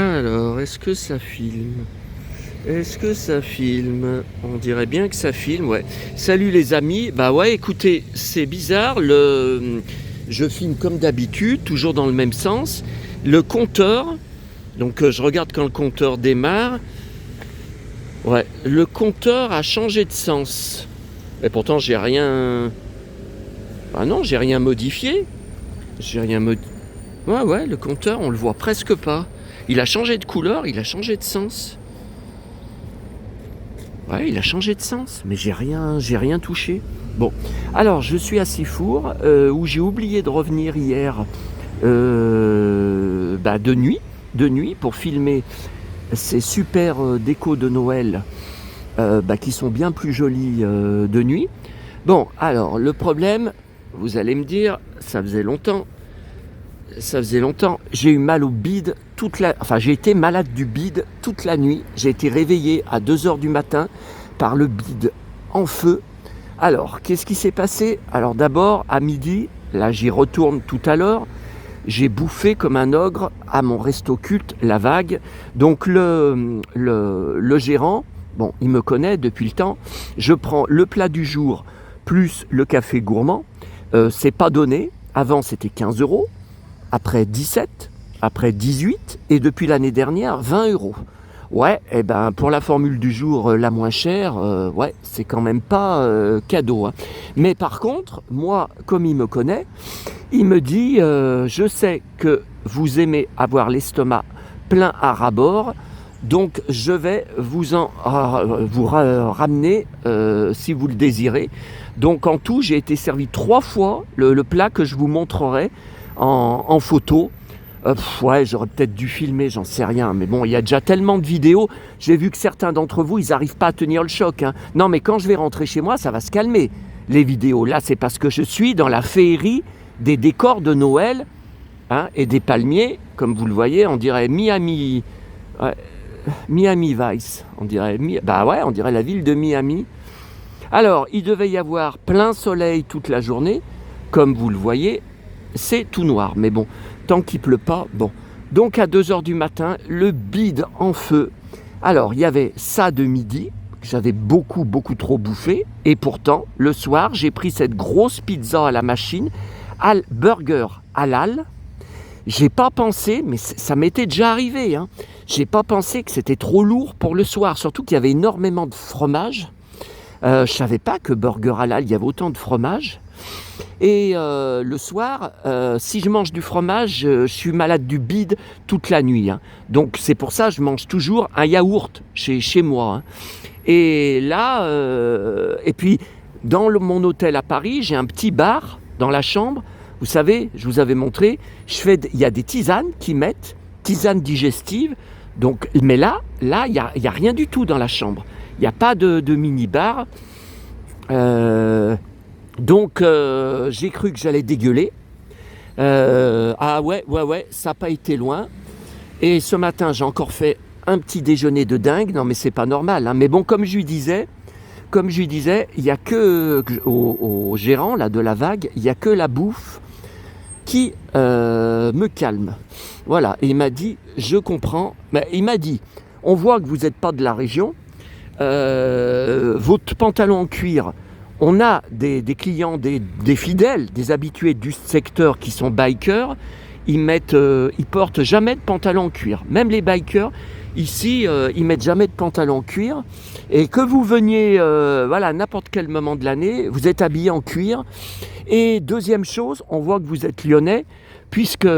Alors, est-ce que ça filme? Est-ce que ça filme? On dirait bien que ça filme, ouais. Salut les amis. Bah ouais, écoutez, c'est bizarre. Je filme comme d'habitude, toujours dans le même sens. Le compteur, donc je regarde quand le compteur démarre. Ouais, le compteur a changé de sens. Et pourtant, j'ai rien. Ah non, j'ai rien modifié. J'ai rien modifié. Ouais, le compteur, on le voit presque pas. Il a changé de couleur, il a changé de sens. Ouais, il a changé de sens, mais j'ai rien touché. Bon, alors je suis à Sifour, où j'ai oublié de revenir hier de nuit pour filmer ces super décos de Noël qui sont bien plus jolies de nuit. Bon, alors le problème, vous allez me dire, ça faisait longtemps. J'ai eu mal au bide j'ai été malade du bide toute la nuit. J'ai été réveillé à 2h du matin par le bide en feu. Alors, qu'est-ce qui s'est passé? Alors d'abord, à midi, là j'y retourne tout à l'heure, j'ai bouffé comme un ogre à mon resto culte, La Vague. Donc le gérant, bon, il me connaît depuis le temps. Je prends le plat du jour plus le café gourmand. C'est pas donné. Avant, c'était 15 €. Après 17, après 18 et depuis l'année dernière 20 €. Ouais, et ben pour la formule du jour la moins chère, ouais, c'est quand même pas cadeau. Hein. Mais par contre, moi, comme il me connaît, il me dit je sais que vous aimez avoir l'estomac plein à ras-bord, donc je vais vous ramener si vous le désirez. Donc en tout, j'ai été servi 3 fois le plat que je vous montrerai en photo. Ouais, j'aurais peut-être dû filmer, j'en sais rien. Mais bon, il y a déjà tellement de vidéos. J'ai vu que certains d'entre vous, ils n'arrivent pas à tenir le choc. Hein. Non, mais quand je vais rentrer chez moi, ça va se calmer. Les vidéos, là, c'est parce que je suis dans la féerie des décors de Noël et des palmiers. Comme vous le voyez, on dirait Miami. Ouais, Miami Vice. On dirait on dirait la ville de Miami. Alors, il devait y avoir plein soleil toute la journée. Comme vous le voyez, c'est tout noir, mais bon, tant qu'il pleut pas, bon. Donc à 2h du matin, le bide en feu. Alors, il y avait ça de midi, j'avais beaucoup trop bouffé, et pourtant, le soir, j'ai pris cette grosse pizza à la machine, burger halal. J'ai pas pensé, mais ça m'était déjà arrivé, hein. J'ai pas pensé que c'était trop lourd pour le soir, surtout qu'il y avait énormément de fromage. Je savais pas que burger halal, il y avait autant de fromage. Et le soir, si je mange du fromage, je suis malade du bide toute la nuit. Hein. Donc c'est pour ça que je mange toujours un yaourt chez moi. Hein. Et là, et puis dans mon hôtel à Paris, j'ai un petit bar dans la chambre. Vous savez, je vous avais montré, il y a des tisanes qui mettent, tisanes digestives. Donc, mais là, il y a rien du tout dans la chambre. Il n'y a pas de mini-bar. Donc j'ai cru que j'allais dégueuler. Ouais, ça n'a pas été loin. Et ce matin, j'ai encore fait un petit déjeuner de dingue. Non, mais c'est pas normal. Hein. Mais bon, comme je lui disais, il n'y a que au gérant là, de La Vague, il n'y a que la bouffe qui me calme. Voilà. Et il m'a dit, je comprends. Mais il m'a dit, on voit que vous n'êtes pas de la région. Votre pantalon en cuir. On a des clients, des fidèles, des habitués du secteur qui sont bikers. Ils portent jamais de pantalon en cuir. Même les bikers, ici, ils mettent jamais de pantalon en cuir. Et que vous veniez, à n'importe quel moment de l'année, vous êtes habillé en cuir. Et deuxième chose, on voit que vous êtes lyonnais, puisque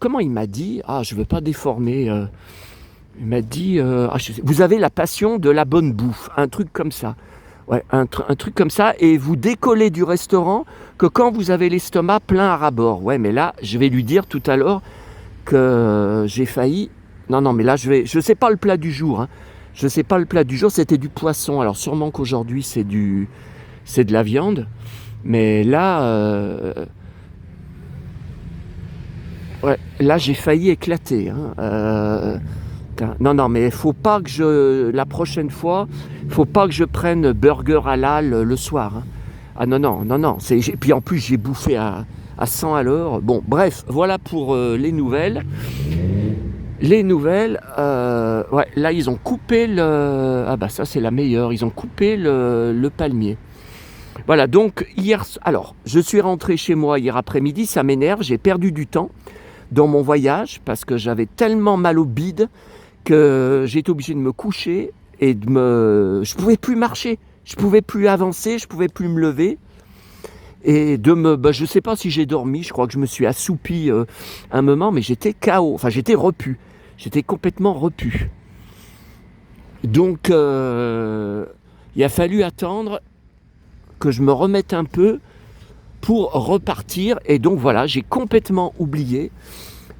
comment il m'a dit? Ah, je veux pas déformer. Il m'a dit, vous avez la passion de la bonne bouffe, un truc comme ça. Ouais, un truc comme ça, et vous décollez du restaurant que quand vous avez l'estomac plein à ras-bord. Ouais, mais là, je vais lui dire tout à l'heure que j'ai failli... Non, mais là, je sais pas le plat du jour. Hein. Je sais pas le plat du jour, c'était du poisson. Alors sûrement qu'aujourd'hui, c'est de la viande. Mais là... Ouais, là, j'ai failli éclater. Hein. Non, mais faut pas que la prochaine fois, faut pas que je prenne burger halal le soir. Hein. Ah non. Puis en plus, j'ai bouffé à à 100 à l'heure. Bon, bref, voilà pour les nouvelles. Les nouvelles, ouais, là ils ont coupé le... Ah bah ça c'est la meilleure, ils ont coupé le palmier. Voilà, donc hier... Alors, je suis rentré chez moi hier après-midi, ça m'énerve, j'ai perdu du temps dans mon voyage parce que j'avais tellement mal au bide que j'ai été obligé de me coucher et de me... Je pouvais plus marcher, je pouvais plus avancer, je pouvais plus me lever. Et de me... Bah, je sais pas si j'ai dormi, je crois que je me suis assoupi un moment, mais j'étais KO, enfin j'étais repu. J'étais complètement repu. Donc, il a fallu attendre que je me remette un peu pour repartir. Et donc, voilà, j'ai complètement oublié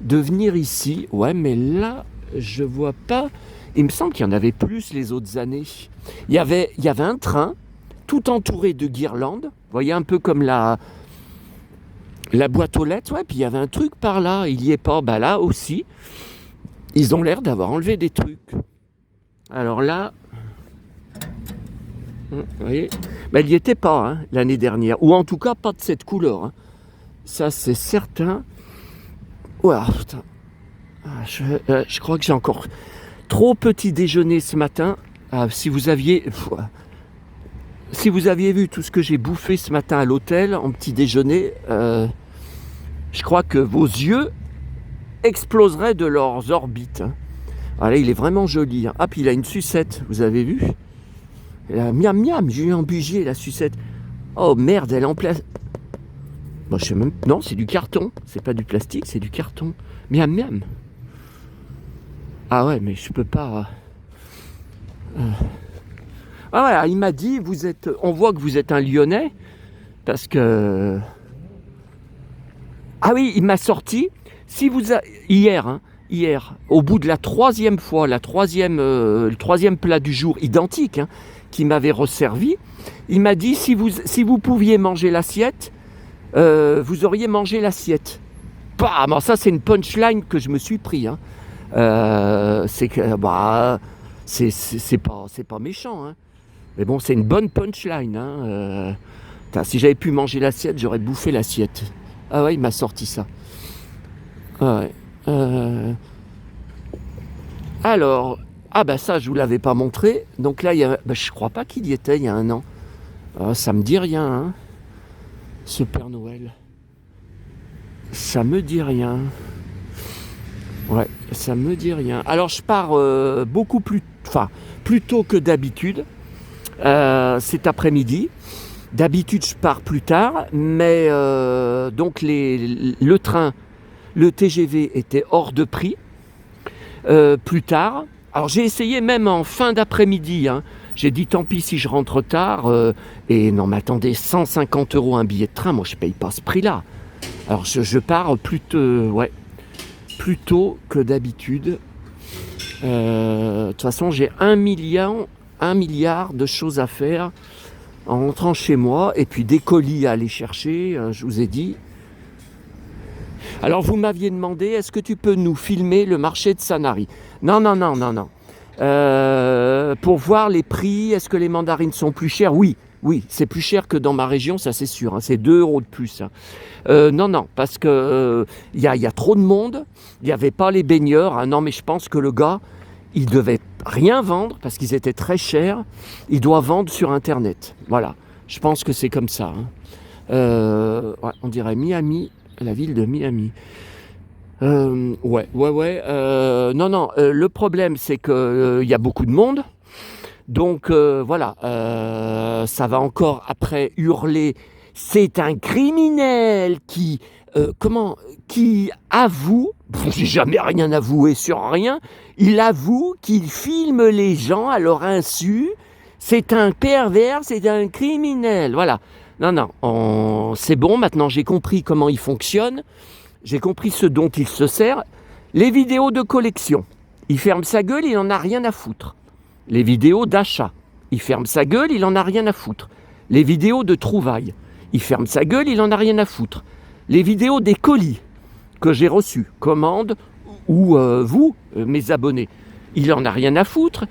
de venir ici. Ouais, mais là, je vois pas... Il me semble qu'il y en avait plus les autres années. Il y avait un train tout entouré de guirlandes. Vous voyez, un peu comme la boîte aux lettres. Ouais, puis il y avait un truc par là. Il y est pas. Bah là aussi. Ils ont l'air d'avoir enlevé des trucs. Alors là, vous voyez, ben, il n'y était pas hein, l'année dernière. Ou en tout cas, pas de cette couleur. Hein. Ça, c'est certain. Ouah, putain. Je crois que j'ai encore trop petit déjeuner ce matin. Si vous aviez vu tout ce que j'ai bouffé ce matin à l'hôtel en petit déjeuner, je crois que vos yeux exploseraient de leurs orbites. Ah là, il est vraiment joli. Hein. Ah, puis il a une sucette, vous avez vu? Miam miam, j'ai eu un budget, la sucette. Oh merde, elle est en place. Bon, je sais même... Non, c'est du carton. C'est pas du plastique, c'est du carton. Miam miam. Ah ouais, mais je peux pas... Ah ouais, il m'a dit, on voit que vous êtes un Lyonnais, parce que... Ah oui, il m'a sorti... Hier, au bout de la troisième fois, le troisième plat du jour, identique, hein, qui m'avait resservi, il m'a dit, si vous pouviez manger l'assiette, vous auriez mangé l'assiette. Bam, ça c'est une punchline que je me suis pris. Hein. C'est pas méchant, hein. Mais bon, c'est une bonne punchline. Hein. Si j'avais pu manger l'assiette, j'aurais bouffé l'assiette. Ah ouais, il m'a sorti ça. Ah ouais. Alors, ça je vous l'avais pas montré. Donc là, je crois pas qu'il y était il y a un an. Ça me dit rien, hein, ce Père Noël. Ça me dit rien. Ouais, ça me dit rien. Alors je pars plus tôt que d'habitude. Cet après-midi. D'habitude je pars plus tard, mais donc le train. Le TGV était hors de prix plus tard. Alors j'ai essayé même en fin d'après-midi. Hein. J'ai dit tant pis si je rentre tard. Et non mais attendez, 150 € un billet de train, moi je paye pas ce prix-là. Alors je pars plus tôt que d'habitude. De toute façon j'ai 1 milliard de choses à faire en rentrant chez moi. Et puis des colis à aller chercher, je vous ai dit. Alors vous m'aviez demandé, est-ce que tu peux nous filmer le marché de Sanary? Non. Pour voir les prix, est-ce que les mandarines sont plus chères? Oui, c'est plus cher que dans ma région, ça c'est sûr, hein, c'est 2 € de plus. Hein. Non, parce que y a trop de monde, il n'y avait pas les baigneurs. Hein, non, mais je pense que le gars, il devait rien vendre parce qu'ils étaient très chers, il doit vendre sur Internet. Voilà, je pense que c'est comme ça. Hein. Ouais, on dirait Miami. La ville de Miami. Non, le problème, c'est qu'il y a beaucoup de monde. Donc, voilà. Ça va encore après hurler. C'est un criminel qui avoue. J'ai jamais rien avoué sur rien. Il avoue qu'il filme les gens à leur insu. C'est un pervers, c'est un criminel. Voilà. Non, c'est bon, maintenant j'ai compris comment il fonctionne, j'ai compris ce dont il se sert. Les vidéos de collection, il ferme sa gueule, il en a rien à foutre. Les vidéos d'achat, il ferme sa gueule, il en a rien à foutre. Les vidéos de trouvailles, il ferme sa gueule, il en a rien à foutre. Les vidéos des colis que j'ai reçus, commandes, ou vous, mes abonnés, il en a rien à foutre,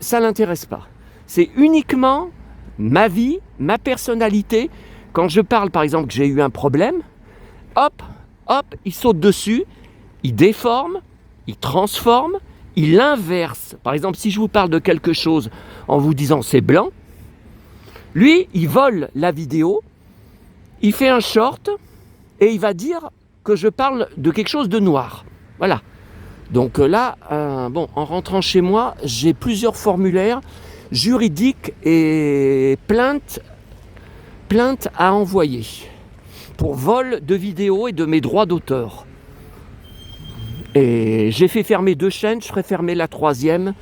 ça l'intéresse pas. C'est uniquement ma vie, ma personnalité, Quand je parle, par exemple, que j'ai eu un problème, hop, hop, il saute dessus, il déforme, il transforme, il inverse. Par exemple, si je vous parle de quelque chose en vous disant c'est blanc, lui, il vole la vidéo, il fait un short et il va dire que je parle de quelque chose de noir. Voilà. Donc là, bon, en rentrant chez moi, j'ai plusieurs formulaires juridiques et plaintes à envoyer pour vol de vidéos et de mes droits d'auteur. Et j'ai fait fermer 2 chaînes, je ferai fermer la 3e.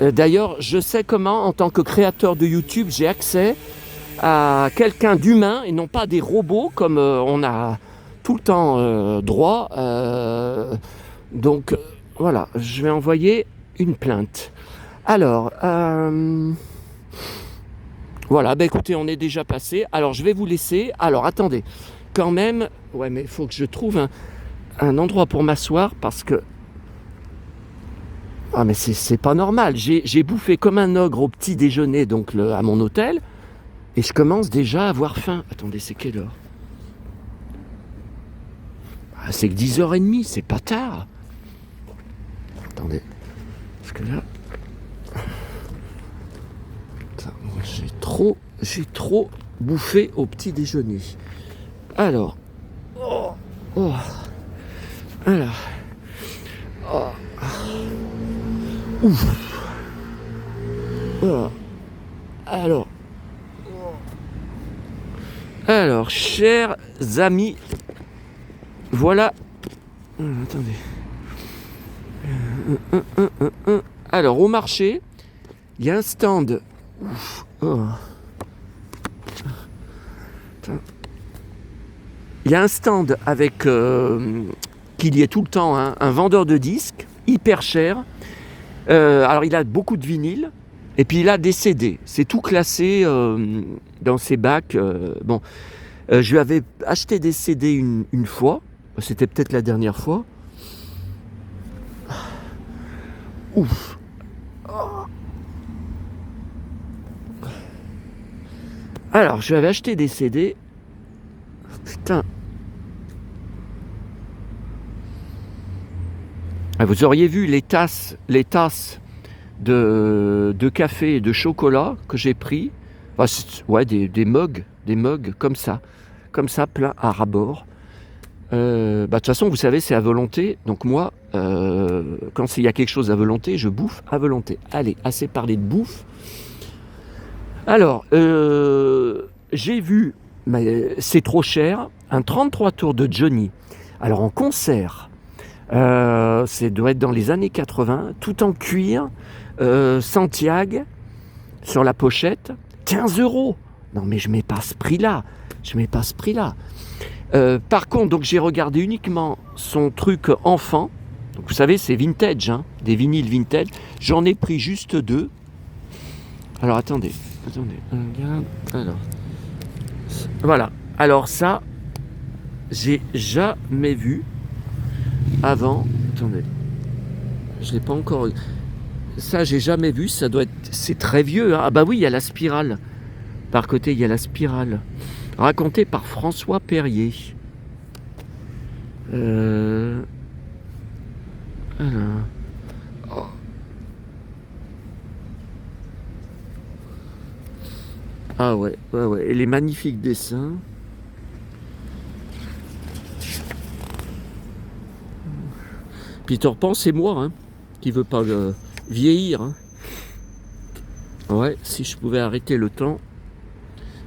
D'ailleurs, je sais comment, en tant que créateur de YouTube, j'ai accès à quelqu'un d'humain et non pas des robots comme on a tout le temps droit. Donc voilà, je vais envoyer une plainte. Alors, voilà, bah écoutez, on est déjà passé. Alors, je vais vous laisser. Alors, attendez, quand même, ouais, mais il faut que je trouve un endroit pour m'asseoir parce que... Ah, mais c'est pas normal. J'ai bouffé comme un ogre au petit déjeuner, donc à mon hôtel, et je commence déjà à avoir faim. Attendez, c'est quelle heure? Ah, c'est que 10h30, c'est pas tard. Attendez, parce que là... J'ai trop bouffé au petit déjeuner. Alors, alors, ouf, alors, chers amis, voilà. Attendez. Alors, au marché, il y a un stand. Il y a un stand avec qu'il y ait tout le temps un vendeur de disques hyper cher. Alors il a beaucoup de vinyles et puis il a des CD. C'est tout classé dans ses bacs. Bon, je lui avais acheté des CD une fois. C'était peut-être la dernière fois. Ouf. Alors, je lui avais acheté des CD. Putain. Vous auriez vu les tasses de café et de chocolat que j'ai pris. Enfin, ouais, des mugs comme ça plein à ras-bord. De toute façon, vous savez, c'est à volonté. Donc moi, quand il y a quelque chose à volonté, je bouffe à volonté. Allez, assez parlé de bouffe. Alors, j'ai vu, mais c'est trop cher, un 33 tours de Johnny. Alors en concert, ça doit être dans les années 80, tout en cuir, Santiago, sur la pochette, 15 €. Non mais je mets pas ce prix-là. Par contre, donc j'ai regardé uniquement son truc enfant. Donc, vous savez, c'est vintage, hein, des vinyles vintage. J'en ai pris juste 2. Alors attendez, regarde. Alors, voilà. Alors ça, j'ai jamais vu avant. Attendez, je l'ai pas encore. Ça, j'ai jamais vu. Ça doit être. C'est très vieux. Hein. Ah bah oui, il y a la spirale. Par côté, il y a la spirale. Raconté par François Perrier. Alors. Oh. Ah ouais. Et les magnifiques dessins. Peter Pan, c'est moi, hein, qui veut pas vieillir. Hein. Ouais, si je pouvais arrêter le temps.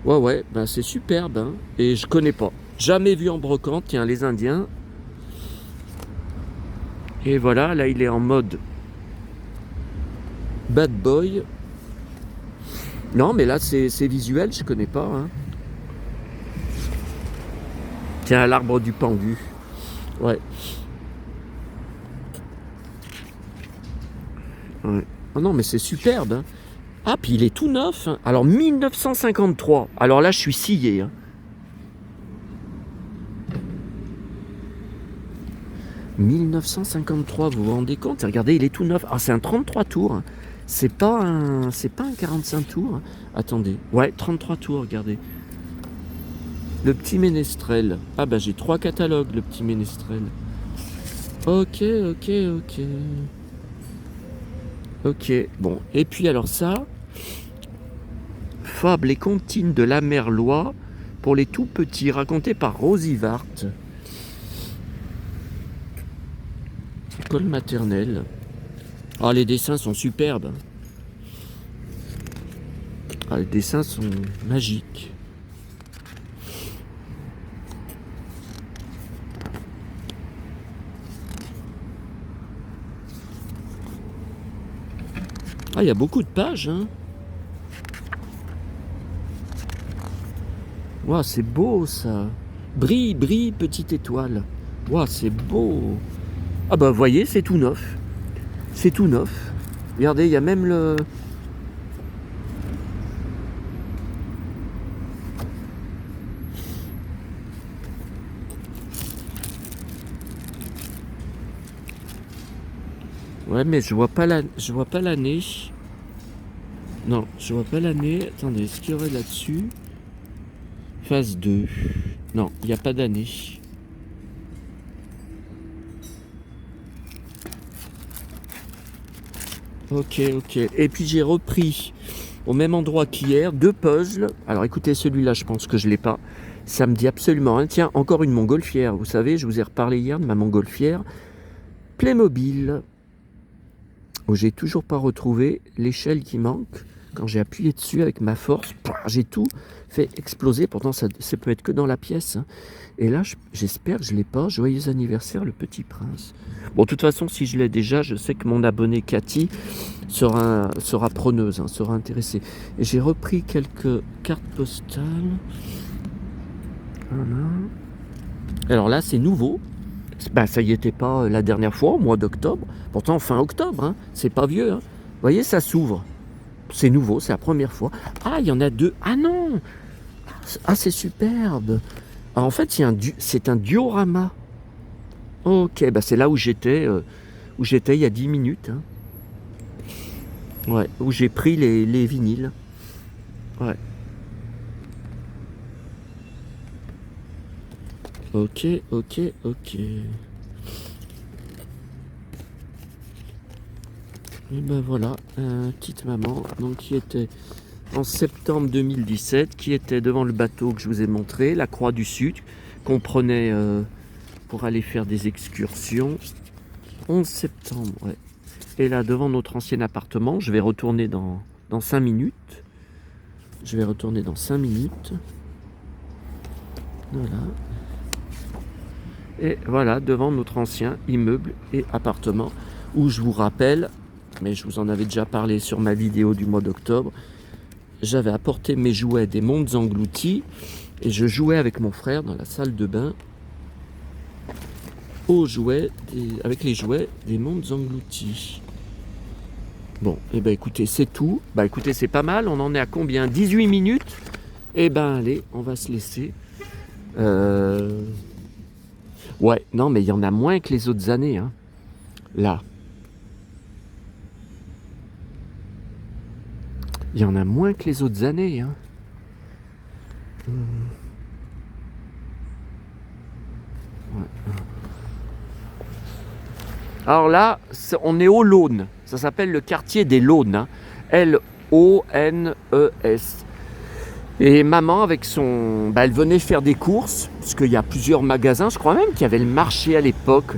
Ouais, ben c'est superbe, hein, et je connais pas. Jamais vu en brocante, tiens, les Indiens. Et voilà, là il est en mode bad boy. Non, mais là c'est visuel, je connais pas. Hein. Tiens, l'arbre du pendu. Ouais. Oh non, mais c'est superbe. Hein. Ah, puis il est tout neuf. Hein. Alors 1953. Alors là, je suis scié. Hein. 1953, vous vous rendez compte? Regardez, il est tout neuf. Ah, c'est un 33 tours. Hein. C'est pas un 45 tours. Hein. Attendez. Ouais, 33 tours, regardez. Le petit ménestrel. Ah bah j'ai 3 catalogues, le petit ménestrel. Ok, ok, ok. Ok, bon. Et puis alors ça, Fables et comptines de la Merlois pour les tout petits, raconté par Rosie Vart. École maternelle. Ah, les dessins sont superbes. Ah, les dessins sont magiques. Ah, il y a beaucoup de pages, hein. Ouah, c'est beau ça. Brille, brille, petite étoile. Ouah, c'est beau. Ah bah, vous voyez, c'est tout neuf. C'est tout neuf. Regardez, il y a même le... Ouais, mais je vois pas l'année. Non, je vois pas l'année. Attendez, ce qu'il y aurait là-dessus? Phase 2. Non, il n'y a pas d'année. Ok, ok. Et puis j'ai repris au même endroit qu'hier 2 puzzles. Alors écoutez, celui-là, je pense que je l'ai pas. Ça me dit absolument rien. Tiens, encore une montgolfière. Vous savez, je vous ai reparlé hier de ma montgolfière Playmobil, où j'ai toujours pas retrouvé l'échelle qui manque. Quand j'ai appuyé dessus avec ma force, j'ai tout fait exploser. Pourtant, ça peut être que dans la pièce, hein. Et là, j'espère que je l'ai pas. Joyeux anniversaire, le petit prince. Bon, de toute façon, si je l'ai déjà, je sais que mon abonnée Cathy sera preneuse, hein, sera intéressée. Et j'ai repris quelques cartes postales. Voilà. Alors là, c'est nouveau. Ben, ça y était pas la dernière fois, au mois d'octobre. Pourtant, fin octobre, hein. C'est pas vieux, hein. Vous voyez, ça s'ouvre. C'est nouveau, c'est la première fois. Ah, il y en a 2. Ah non! Ah, c'est superbe. Alors, en fait, c'est un diorama. Ok, bah c'est là où j'étais il y a 10 minutes, hein. Ouais, où j'ai pris les vinyles. Ouais. Ok, ok, ok. Et ben voilà, petite maman, donc qui était en septembre 2017, qui était devant le bateau que je vous ai montré, la Croix du Sud, qu'on prenait pour aller faire des excursions. 11 septembre, ouais. Et là, devant notre ancien appartement, je vais retourner dans 5 minutes. Je vais retourner dans 5 minutes. Voilà. Et voilà, devant notre ancien immeuble et appartement, où je vous rappelle, mais je vous en avais déjà parlé sur ma vidéo du mois d'octobre, j'avais apporté mes jouets des Mondes Engloutis et je jouais avec mon frère dans la salle de bain avec les jouets des Mondes Engloutis. Bon, et ben écoutez, c'est tout. Bah écoutez, c'est pas mal. On en est à combien? 18 minutes. Et ben allez, on va se laisser. Ouais, non, mais il y en a moins que les autres années, hein. Là. Il y en a moins que les autres années, hein. Ouais. Alors là, on est au Launes. Ça s'appelle le quartier des Launes, hein. L-O-N-E-S. Et maman, avec son... elle venait faire des courses, parce qu'il y a plusieurs magasins. Je crois même qu'il y avait le marché à l'époque.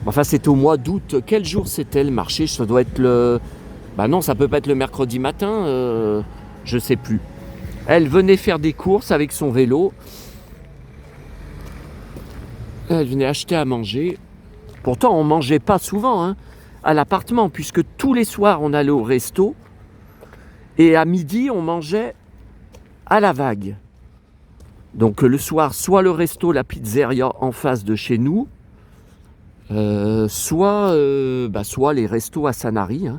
Enfin, c'était au mois d'août. Quel jour c'était le marché? Ça doit être le... non, ça peut pas être le mercredi matin. Je sais plus. Elle venait faire des courses avec son vélo. Elle venait acheter à manger. Pourtant, on mangeait pas souvent, hein, à l'appartement, puisque tous les soirs, on allait au resto. Et à midi, on mangeait à la Vague. Donc le soir, soit le resto, la pizzeria en face de chez nous, soit les restos à Sanary, hein.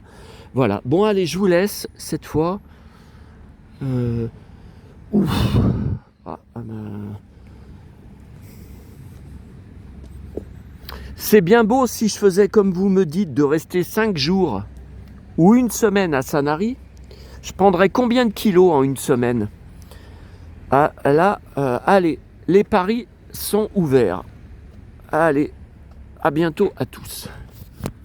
Voilà. Bon, allez, je vous laisse cette fois. Ouf. C'est bien beau si je faisais comme vous me dites de rester 5 jours ou une semaine à Sanary. Je prendrais combien de kilos en une semaine? Ah, là, allez, les paris sont ouverts. Allez, à bientôt à tous.